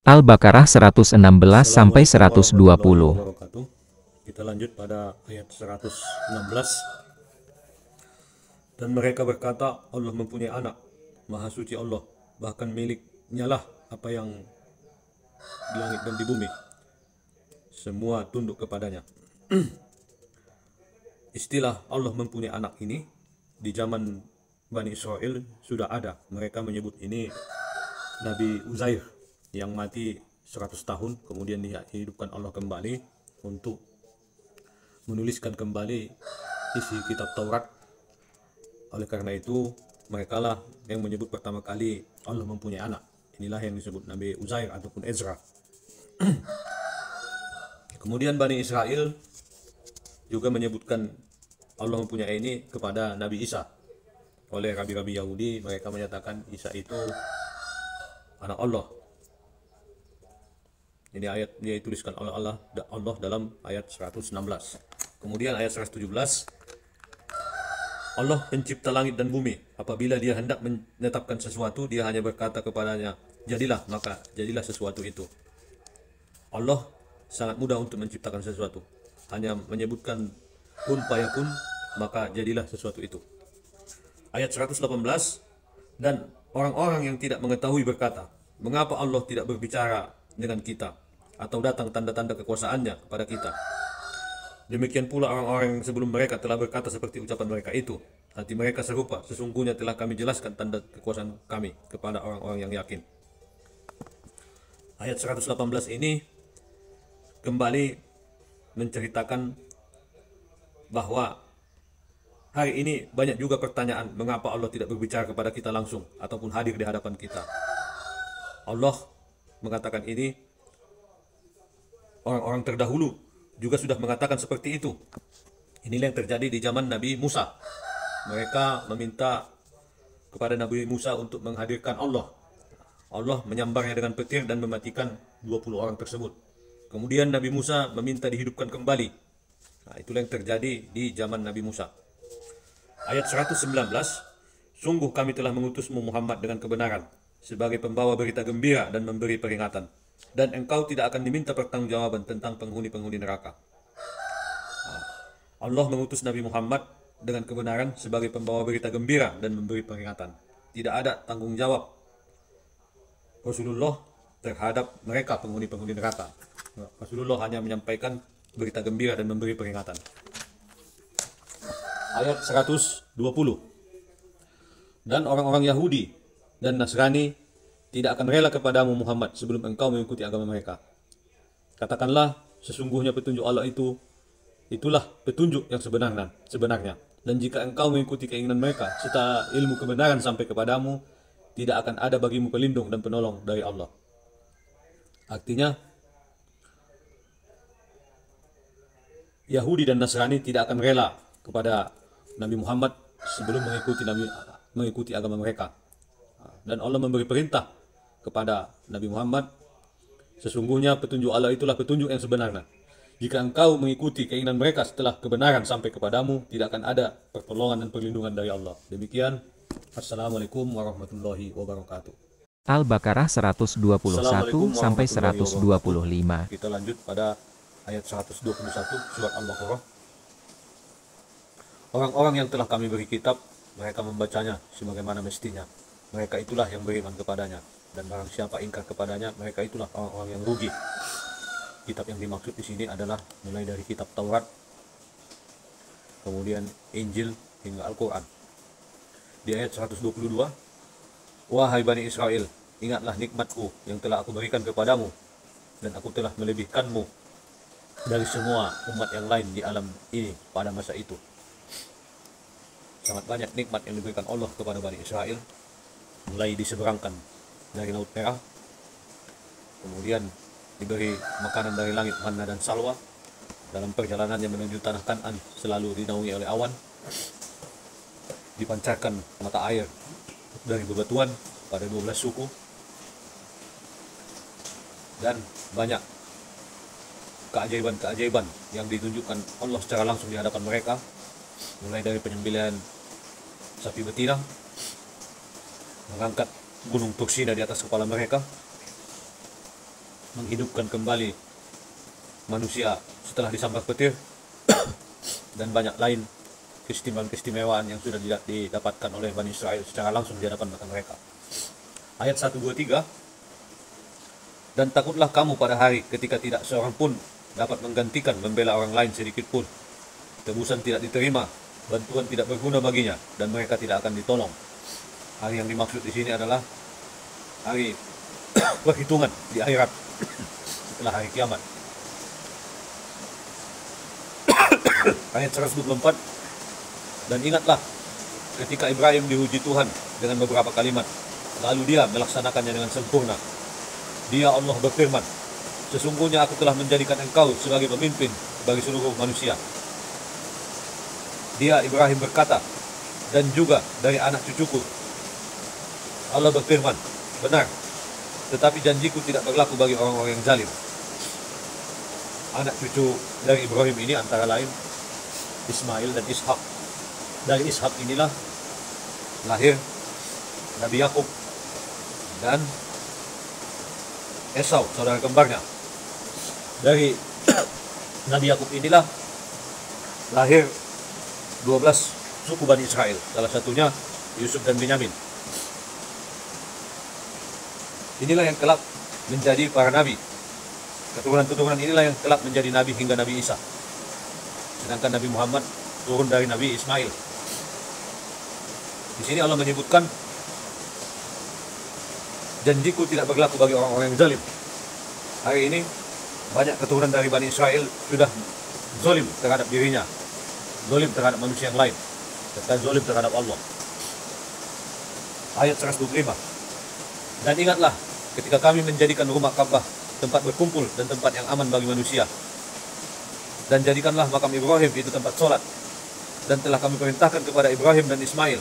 Al-Baqarah 116 sampai 120. Kita lanjut pada ayat 116. Dan mereka berkata, Allah mempunyai anak, Maha suci Allah, bahkan miliknya lah apa yang di langit dan di bumi, semua tunduk kepadanya. Istilah Allah mempunyai anak ini di zaman Bani Israel sudah ada. Mereka menyebut ini Nabi Uzair yang mati 100 tahun, kemudian dihidupkan Allah kembali untuk menuliskan kembali isi kitab Taurat. Oleh karena itu, mereka lah yang menyebut pertama kali Allah mempunyai anak. Inilah yang disebut Nabi Uzair ataupun Ezra. Kemudian Bani Israel juga menyebutkan Allah mempunyai ini kepada Nabi Isa. Oleh rabi-rabi Yahudi, mereka menyatakan Isa itu anak Allah. Ini ayat dia dituliskan oleh Allah dalam ayat 116. Kemudian ayat 117, Allah pencipta langit dan bumi. Apabila dia hendak menetapkan sesuatu, dia hanya berkata kepadanya, jadilah, maka jadilah sesuatu itu. Allah sangat mudah untuk menciptakan sesuatu. Hanya menyebutkan kun fayakun, maka jadilah sesuatu itu. Ayat 118, dan orang-orang yang tidak mengetahui berkata, mengapa Allah tidak berbicara dengan kita atau datang tanda-tanda kekuasaannya kepada kita? Demikian pula orang-orang yang sebelum mereka telah berkata seperti ucapan mereka itu. Hati mereka serupa, sesungguhnya telah kami jelaskan tanda kekuasaan kami kepada orang-orang yang yakin. Ayat 118 ini kembali menceritakan bahwa hari ini banyak juga pertanyaan mengapa Allah tidak berbicara kepada kita langsung ataupun hadir di hadapan kita. Allah mengatakan ini, orang-orang terdahulu juga sudah mengatakan seperti itu. Inilah yang terjadi di zaman Nabi Musa. Mereka meminta kepada Nabi Musa untuk menghadirkan Allah. Allah menyambarnya dengan petir dan mematikan 20 orang tersebut. Kemudian Nabi Musa meminta dihidupkan kembali. Nah, itulah yang terjadi di zaman Nabi Musa. Ayat 119, sungguh kami telah mengutusmu Muhammad dengan kebenaran, sebagai pembawa berita gembira dan memberi peringatan. Dan engkau tidak akan diminta pertanggungjawaban tentang penghuni-penghuni neraka. Allah mengutus Nabi Muhammad dengan kebenaran sebagai pembawa berita gembira dan memberi peringatan. Tidak ada tanggung jawab Rasulullah terhadap mereka penghuni-penghuni neraka. Rasulullah hanya menyampaikan berita gembira dan memberi peringatan. Ayat 120. Dan orang-orang Yahudi dan Nasrani tidak akan rela kepadamu Muhammad sebelum engkau mengikuti agama mereka. Katakanlah, sesungguhnya petunjuk Allah itulah petunjuk yang sebenarnya. Dan jika engkau mengikuti keinginan mereka, serta ilmu kebenaran sampai kepadamu, tidak akan ada bagimu pelindung dan penolong dari Allah. Artinya, Yahudi dan Nasrani tidak akan rela kepada Nabi Muhammad sebelum mengikuti agama mereka. Dan Allah memberi perintah kepada Nabi Muhammad, sesungguhnya petunjuk Allah itulah petunjuk yang sebenarnya. Jika engkau mengikuti keinginan mereka setelah kebenaran sampai kepadamu, tidak akan ada pertolongan dan perlindungan dari Allah. Demikian. Assalamualaikum warahmatullahi wabarakatuh. Al-Baqarah 121 sampai 125. Kita lanjut pada ayat 121 surat Al-Baqarah. Orang-orang yang telah kami beri kitab, mereka membacanya sebagaimana mestinya. Mereka itulah yang beriman kepadanya. Dan barang siapa ingkar kepadanya, mereka itulah orang-orang yang rugi. Kitab yang dimaksud di sini adalah mulai dari kitab Taurat, kemudian Injil hingga Al-Quran. Di ayat 122, wahai Bani Israel, ingatlah nikmatku yang telah aku berikan kepadamu, dan aku telah melebihkanmu dari semua umat yang lain di alam ini pada masa itu. Sangat banyak nikmat yang diberikan Allah kepada Bani Israel, mulai diseberangkan dari Laut Merah, kemudian diberi makanan dari langit, manna dan salwa. Dalam perjalanannya menuju tanah Kan'an selalu dinaungi oleh awan, dipancarkan mata air dari bebatuan pada 12 suku, dan banyak keajaiban-keajaiban yang ditunjukkan Allah secara langsung di hadapan mereka, mulai dari penyembelihan sapi betina, mengangkat gunung Tursina di atas kepala mereka, menghidupkan kembali manusia setelah disambar petir dan banyak lain keistimewaan yang sudah didapatkan oleh Bani Israel secara langsung di hadapan mata mereka. Ayat 1, 2, 3. Dan takutlah kamu pada hari ketika tidak seorang pun dapat menggantikan membela orang lain sedikit pun. Tebusan tidak diterima, bantuan tidak berguna baginya, dan mereka tidak akan ditolong. Hari yang dimaksud di sini adalah hari perhitungan di akhirat setelah hari kiamat. Ayat 124. Dan ingatlah ketika Ibrahim diuji Tuhan dengan beberapa kalimat, lalu dia melaksanakannya dengan sempurna. Dia Allah berfirman, sesungguhnya aku telah menjadikan engkau sebagai pemimpin bagi seluruh manusia. Dia Ibrahim berkata, dan juga dari anak cucuku. Allah berfirman, benar, tetapi janjiku tidak berlaku bagi orang-orang yang zalim. Anak cucu dari Ibrahim ini antara lain Ismail dan Ishak. Dari Ishak inilah lahir Nabi Yakub dan Esau, saudara kembarnya. Dari Nabi Yakub inilah lahir 12 suku Bani Israel, salah satunya Yusuf dan Benyamin. Inilah yang kelak menjadi para nabi. Keturunan-keturunan inilah yang kelak menjadi nabi hingga Nabi Isa. Sedangkan Nabi Muhammad turun dari Nabi Ismail. Di sini Allah menyebutkan janjiku tidak berlaku bagi orang-orang yang zalim. Hari ini banyak keturunan dari Bani Israel sudah zalim terhadap dirinya, zalim terhadap manusia yang lain, dan zalim terhadap Allah. Ayat 125. Dan ingatlah ketika kami menjadikan rumah Ka'bah tempat berkumpul dan tempat yang aman bagi manusia. Dan jadikanlah makam Ibrahim itu tempat sholat. Dan telah kami perintahkan kepada Ibrahim dan Ismail,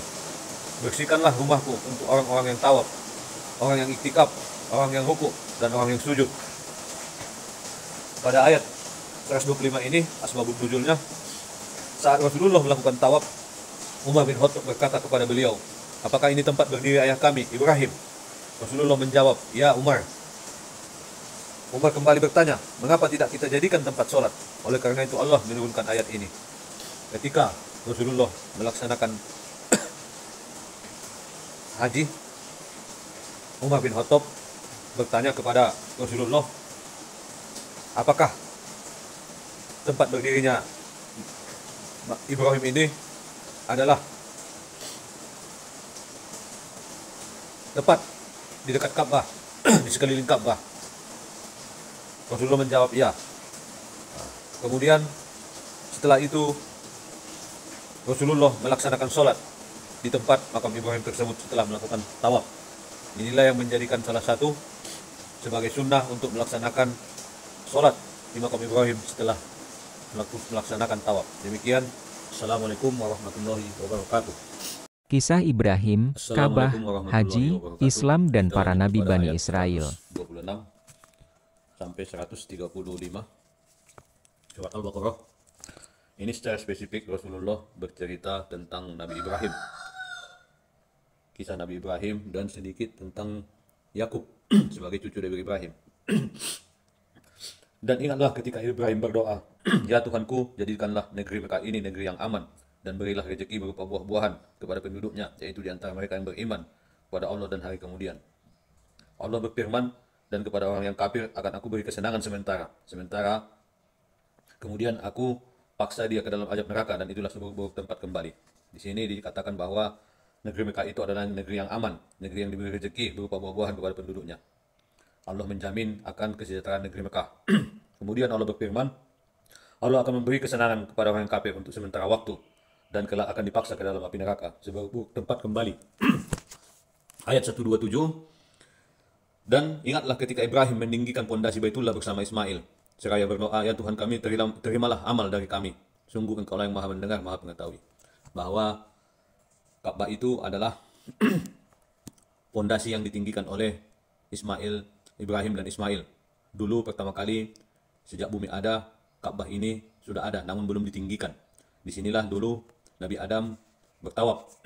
bersihkanlah rumahku untuk orang-orang yang tawaf, orang yang iktikaf, orang yang rukuk, dan orang yang sujud. Pada ayat 125 ini, asbabun nuzulnya, saat Rasulullah melakukan tawaf, Umar bin Khattab berkata kepada beliau, apakah ini tempat berdiri ayah kami, Ibrahim? Rasulullah menjawab, ya Umar. Umar kembali bertanya, mengapa tidak kita jadikan tempat sholat? Oleh karena itu Allah menurunkan ayat ini. Ketika Rasulullah melaksanakan haji, Umar bin Khattab bertanya kepada Rasulullah, apakah tempat berdirinya Ibrahim ini adalah tepat di dekat Ka'bah, di sekeliling Ka'bah? Rasulullah menjawab, ya. Kemudian setelah itu Rasulullah melaksanakan sholat di tempat makam Ibrahim tersebut setelah melakukan tawaf. Inilah yang menjadikan salah satu sebagai sunnah untuk melaksanakan sholat di makam Ibrahim setelah melaksanakan tawaf. Demikian. Assalamualaikum warahmatullahi wabarakatuh. Kisah Ibrahim, Ka'bah, Haji, Islam dan para nabi Bani Israel. 26 sampai 135 surat Al-Baqarah. Ini secara spesifik Rasulullah bercerita tentang Nabi Ibrahim, kisah Nabi Ibrahim, dan sedikit tentang Yakub sebagai cucu dari Ibrahim. Dan ingatlah ketika Ibrahim berdoa, ya Tuhanku, jadikanlah negeri Mekah ini negeri yang aman, dan berilah rezeki berupa buah-buahan kepada penduduknya, yaitu di antara mereka yang beriman kepada Allah dan hari kemudian. Allah berfirman, dan kepada orang yang kafir akan aku beri kesenangan sementara kemudian aku paksa dia ke dalam azab neraka, dan itulah seburuk-buruk tempat kembali. Di sini dikatakan bahwa negeri Mekah itu adalah negeri yang aman, negeri yang diberi rezeki berupa buah-buahan kepada penduduknya. Allah menjamin akan kesejahteraan negeri Mekah. Kemudian Allah berfirman, Allah akan memberi kesenangan kepada orang yang kafir untuk sementara waktu, dan kelak akan dipaksa ke dalam api neraka, seburuk-buruk tempat kembali. Ayat 127. Dan ingatlah ketika Ibrahim meninggikan pondasi Baitullah bersama Ismail, seraya berdoa, ya Tuhan kami, terimalah amal dari kami. Sungguh Engkau lah yang maha mendengar, maha mengetahui. Bahwa Ka'bah itu adalah pondasi yang ditinggikan oleh Ibrahim dan Ismail. Dulu pertama kali sejak bumi ada, Ka'bah ini sudah ada, namun belum ditinggikan. Disinilah dulu Nabi Adam bertawaf.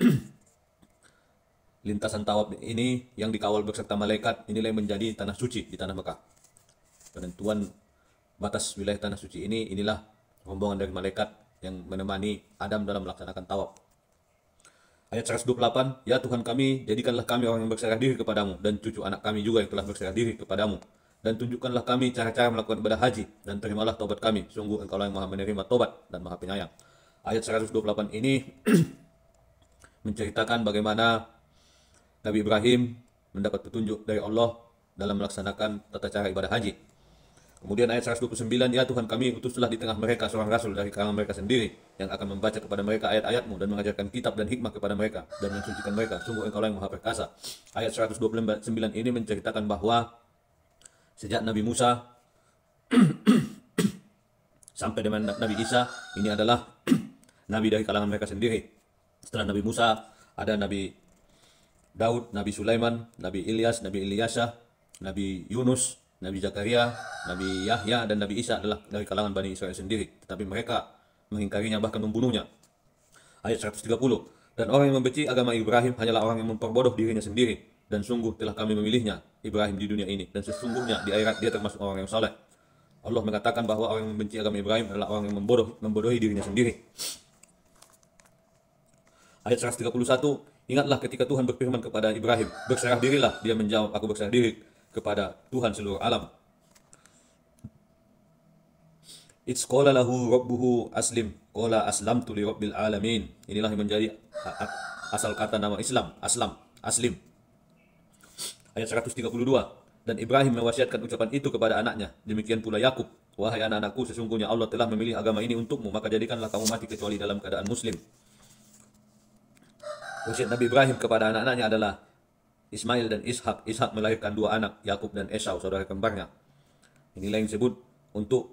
Lintasan tawaf ini yang dikawal beserta malaikat, inilah yang menjadi tanah suci di tanah Mekah. penentuan batas wilayah tanah suci ini, inilah rombongan dari malaikat yang menemani Adam dalam melaksanakan tawaf. Ayat 128, ya Tuhan kami, jadikanlah kami orang yang berserah diri kepadamu, dan cucu anak kami juga yang telah berserah diri kepadamu. Dan tunjukkanlah kami cara-cara melakukan ibadah haji, dan terimalah taubat kami. Sungguh engkau yang maha menerima taubat dan maha penyayang. Ayat 128 ini menceritakan bagaimana Nabi Ibrahim mendapat petunjuk dari Allah dalam melaksanakan tata cara ibadah haji. Kemudian ayat 129, ya Tuhan kami, utuslah di tengah mereka seorang rasul dari kalangan mereka sendiri, yang akan membaca kepada mereka ayat-ayat-Mu dan mengajarkan kitab dan hikmah kepada mereka, dan mensucikan mereka. Sungguh engkau yang maha perkasa. Ayat 129 ini menceritakan bahwa sejak Nabi Musa sampai dengan Nabi Isa, ini adalah nabi dari kalangan mereka sendiri. Setelah Nabi Musa, ada Nabi Daud, Nabi Sulaiman, Nabi Ilyas, Nabi Ilyasah, Nabi Yunus, Nabi Zakaria, Nabi Yahya, dan Nabi Isa adalah dari kalangan Bani Israel sendiri. Tetapi mereka mengingkarinya, bahkan membunuhnya. Ayat 130, dan orang yang membenci agama Ibrahim hanyalah orang yang memperbodoh dirinya sendiri. Dan sungguh telah kami memilihnya, Ibrahim, di dunia ini. Dan sesungguhnya di akhirat dia termasuk orang yang saleh. Allah mengatakan bahwa orang yang membenci agama Ibrahim adalah orang yang membodohi dirinya sendiri. Ayat 131, ingatlah ketika Tuhan berfirman kepada Ibrahim, berserah dirilah. Dia menjawab, aku berserah diri kepada Tuhan seluruh alam. It's qala lahu rabbuhu aslim, qala aslamtu li rabbil alamin. Inilah yang menjadi asal kata nama Islam, aslim. Ayat 132, dan Ibrahim mewasiatkan ucapan itu kepada anaknya, demikian pula Yakub, wahai anak-anakku, sesungguhnya Allah telah memilih agama ini untukmu, maka jadikanlah kamu mati kecuali dalam keadaan muslim. Wasiat Nabi Ibrahim kepada anak-anaknya adalah Ismail dan Ishak. Ishak melahirkan dua anak, Yakub dan Esau, saudara kembarnya. Inilah yang disebut untuk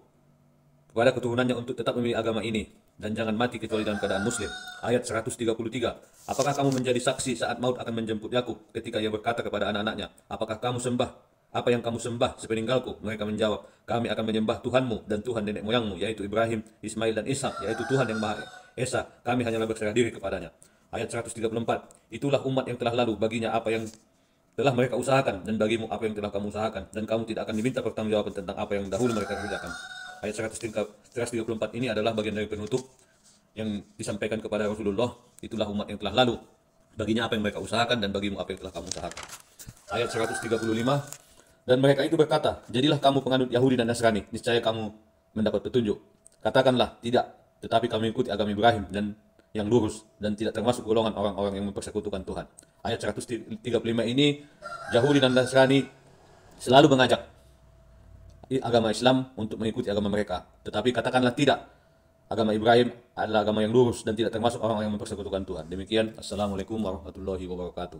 kepada keturunannya untuk tetap memilih agama ini dan jangan mati kecuali dalam keadaan muslim. Ayat 133, apakah kamu menjadi saksi saat maut akan menjemput Yakub ketika ia berkata kepada anak-anaknya, apakah kamu sembah apa yang kamu sembah sepeninggalku? Mereka menjawab, kami akan menyembah Tuhanmu dan Tuhan nenek moyangmu, yaitu Ibrahim, Ismail dan Ishak, yaitu Tuhan yang Maha Esa. Kami hanyalah berserah diri kepadanya. Ayat 134, itulah umat yang telah lalu, baginya apa yang telah mereka usahakan, dan bagimu apa yang telah kamu usahakan, dan kamu tidak akan diminta pertanggungjawaban tentang apa yang dahulu mereka kerjakan. Ayat 134 ini adalah bagian dari penutup yang disampaikan kepada Rasulullah, itulah umat yang telah lalu, baginya apa yang mereka usahakan, dan bagimu apa yang telah kamu usahakan. Ayat 135, dan mereka itu berkata, jadilah kamu penganut Yahudi dan Nasrani, niscaya kamu mendapat petunjuk. Katakanlah, tidak, tetapi kami ikuti agama Ibrahim dan yang lurus, dan tidak termasuk golongan orang-orang yang mempersekutukan Tuhan. Ayat 135 ini, Yahudi dan Nasrani selalu mengajak agama Islam untuk mengikuti agama mereka. Tetapi katakanlah tidak, agama Ibrahim adalah agama yang lurus dan tidak termasuk orang yang mempersekutukan Tuhan. Demikian, Assalamualaikum warahmatullahi wabarakatuh.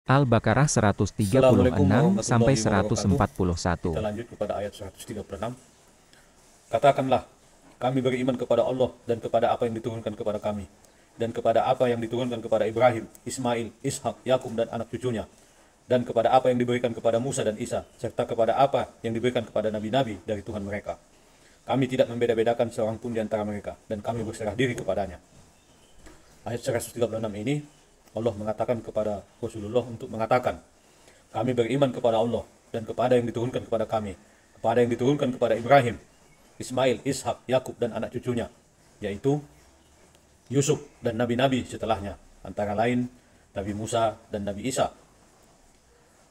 Al-Baqarah 136 sampai 141. Kita lanjut kepada ayat 136. Katakanlah, kami beriman kepada Allah dan kepada apa yang diturunkan kepada kami, dan kepada apa yang diturunkan kepada Ibrahim, Ismail, Ishak, Yakub dan anak cucunya, dan kepada apa yang diberikan kepada Musa dan Isa, serta kepada apa yang diberikan kepada nabi-nabi dari Tuhan mereka. Kami tidak membeda-bedakan seorang pun di antara mereka, dan kami berserah diri kepadanya. Ayat 136 ini, Allah mengatakan kepada Rasulullah untuk mengatakan, kami beriman kepada Allah dan kepada yang diturunkan kepada kami, kepada yang diturunkan kepada Ibrahim, Ismail, Ishak, Yakub dan anak cucunya, yaitu Yusuf dan nabi-nabi setelahnya, antara lain Nabi Musa dan Nabi Isa.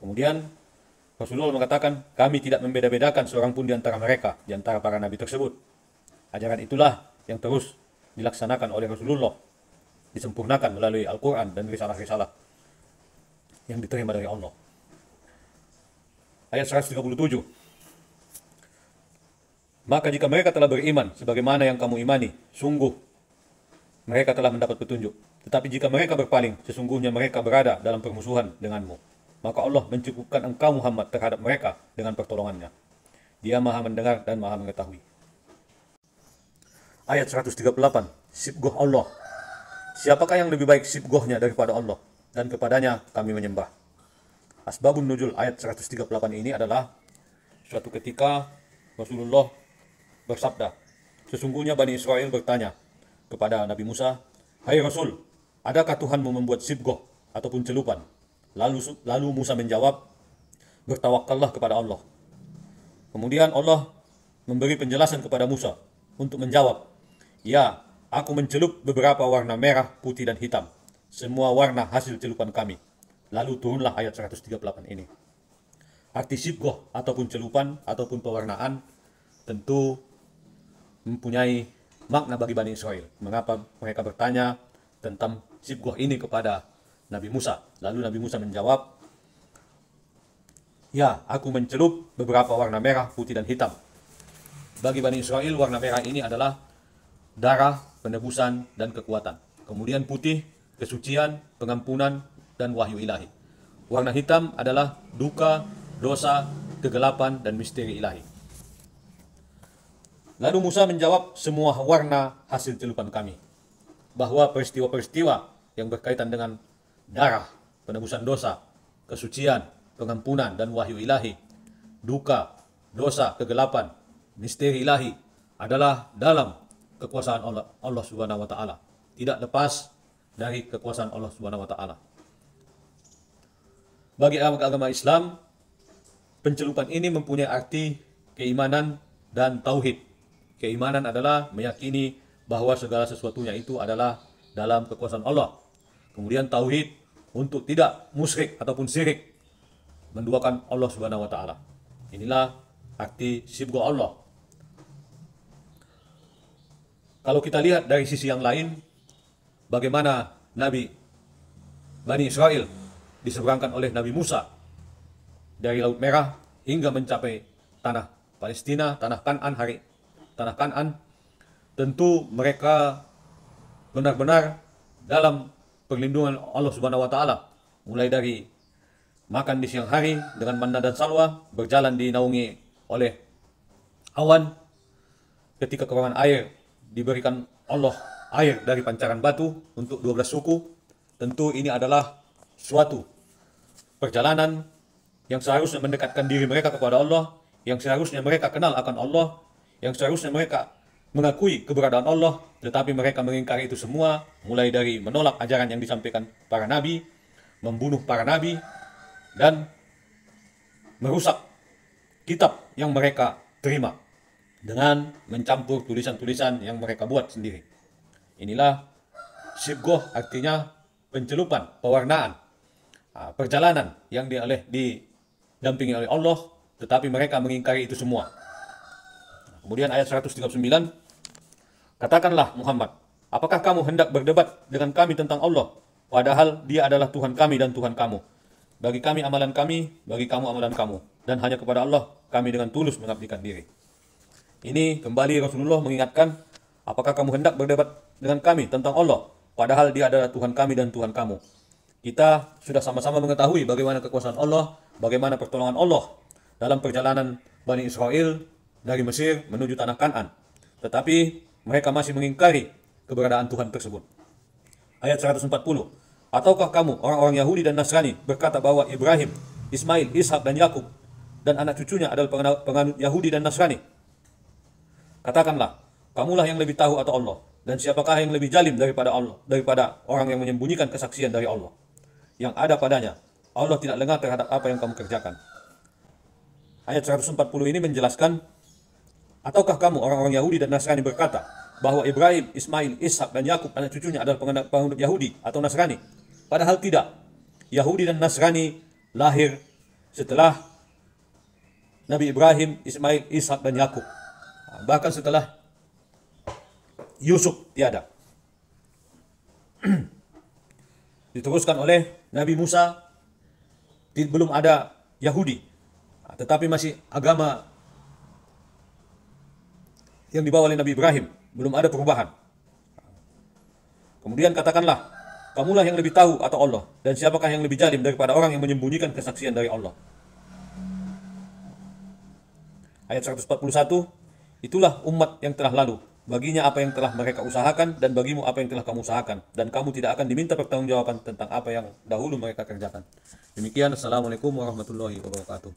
Kemudian Rasulullah mengatakan, kami tidak membeda-bedakan seorang pun di antara mereka, di antara para nabi tersebut. Ajaran itulah yang terus dilaksanakan oleh Rasulullah, disempurnakan melalui Al-Quran dan risalah-risalah yang diterima dari Allah. Ayat 137, maka jika mereka telah beriman sebagaimana yang kamu imani, sungguh mereka telah mendapat petunjuk. Tetapi jika mereka berpaling, sesungguhnya mereka berada dalam permusuhan denganmu. Maka Allah mencukupkan engkau Muhammad terhadap mereka dengan pertolongannya. Dia maha mendengar dan maha mengetahui. Ayat 138, sibgoh Allah. Siapakah yang lebih baik sibgohnya daripada Allah? Dan kepadanya kami menyembah. Asbabun nuzul ayat 138 ini adalah suatu ketika Rasulullah bersabda, sesungguhnya Bani Israel bertanya kepada Nabi Musa, hai Rasul, adakah Tuhanmu membuat sibgoh ataupun celupan? Lalu Musa menjawab, bertawakallah kepada Allah. Kemudian Allah memberi penjelasan kepada Musa untuk menjawab, "Ya, aku mencelup beberapa warna merah, putih, dan hitam. Semua warna hasil celupan kami." Lalu turunlah ayat 138 ini. Arti sibgoh ataupun celupan ataupun pewarnaan tentu mempunyai makna bagi Bani Israel. Mengapa mereka bertanya tentang sibgoh ini kepada Nabi Musa? Lalu Nabi Musa menjawab, "Ya, aku mencelup beberapa warna merah, putih, dan hitam." Bagi Bani Israel, warna merah ini adalah darah, penebusan, dan kekuatan. Kemudian putih, kesucian, pengampunan, dan wahyu ilahi. Warna hitam adalah duka, dosa, kegelapan, dan misteri ilahi. Lalu Musa menjawab, semua warna hasil celupan kami. Bahwa peristiwa-peristiwa yang berkaitan dengan darah, penebusan dosa, kesucian, pengampunan, dan wahyu ilahi, duka, dosa, kegelapan, misteri ilahi adalah dalam kekuasaan Allah Subhanahu wa taala. Tidak lepas dari kekuasaan Allah Subhanahu wa taala. Bagi agama Islam, pencelupan ini mempunyai arti keimanan dan tauhid. Keimanan adalah meyakini bahwa segala sesuatunya itu adalah dalam kekuasaan Allah. Kemudian tauhid untuk tidak musyrik ataupun syirik, menduakan Allah Subhanahu wa taala. Inilah arti sibgoh Allah. Kalau kita lihat dari sisi yang lain, bagaimana Bani Israel diseberangkan oleh Nabi Musa dari Laut Merah hingga mencapai tanah Palestina, tanah Kan'an, tentu mereka benar-benar dalam perlindungan Allah Subhanahu wa taala, mulai dari makan di siang hari dengan manna dan salwa, berjalan dinaungi oleh awan, ketika kekurangan air diberikan Allah air dari pancaran batu untuk 12 suku. Tentu ini adalah suatu perjalanan yang seharusnya mendekatkan diri mereka kepada Allah, yang seharusnya mereka kenal akan Allah, yang seharusnya mereka mengakui keberadaan Allah, tetapi mereka mengingkari itu semua, mulai dari menolak ajaran yang disampaikan para nabi, membunuh para nabi, dan merusak kitab yang mereka terima dengan mencampur tulisan-tulisan yang mereka buat sendiri. Inilah sibgoh, artinya pencelupan, pewarnaan, perjalanan yang didampingi oleh Allah, tetapi mereka mengingkari itu semua. Kemudian ayat 139, katakanlah Muhammad, apakah kamu hendak berdebat dengan kami tentang Allah, padahal Dia adalah Tuhan kami dan Tuhan kamu. Bagi kami amalan kami, bagi kamu amalan kamu, dan hanya kepada Allah kami dengan tulus mengabdikan diri. Ini kembali Rasulullah mengingatkan, apakah kamu hendak berdebat dengan kami tentang Allah, padahal Dia adalah Tuhan kami dan Tuhan kamu. Kita sudah sama-sama mengetahui bagaimana kekuasaan Allah, bagaimana pertolongan Allah dalam perjalanan Bani Israel dari Mesir menuju tanah Kan'an. Tetapi mereka masih mengingkari keberadaan Tuhan tersebut. Ayat 140. Ataukah kamu orang-orang Yahudi dan Nasrani berkata bahwa Ibrahim, Ismail, Ishak, dan Yakub dan anak cucunya adalah penganut Yahudi dan Nasrani? Katakanlah, kamulah yang lebih tahu atau Allah, dan siapakah yang lebih jalim daripada orang yang menyembunyikan kesaksian dari Allah? Yang ada padanya, Allah tidak lengah terhadap apa yang kamu kerjakan. Ayat 140 ini menjelaskan, ataukah kamu orang-orang Yahudi dan Nasrani berkata bahwa Ibrahim, Ismail, Ishak, dan Yakub anak cucunya adalah penganut Yahudi atau Nasrani? Padahal tidak. Yahudi dan Nasrani lahir setelah Nabi Ibrahim, Ismail, Ishak, dan Yakub. Bahkan setelah Yusuf tiada. Diteruskan oleh Nabi Musa, belum ada Yahudi, tetapi masih agama yang dibawa oleh Nabi Ibrahim, belum ada perubahan. Kemudian katakanlah, kamulah yang lebih tahu atau Allah, dan siapakah yang lebih jalim daripada orang yang menyembunyikan kesaksian dari Allah? Ayat 141, itulah umat yang telah lalu, baginya apa yang telah mereka usahakan, dan bagimu apa yang telah kamu usahakan, dan kamu tidak akan diminta pertanggungjawaban tentang apa yang dahulu mereka kerjakan. Demikian, Assalamualaikum warahmatullahi wabarakatuh.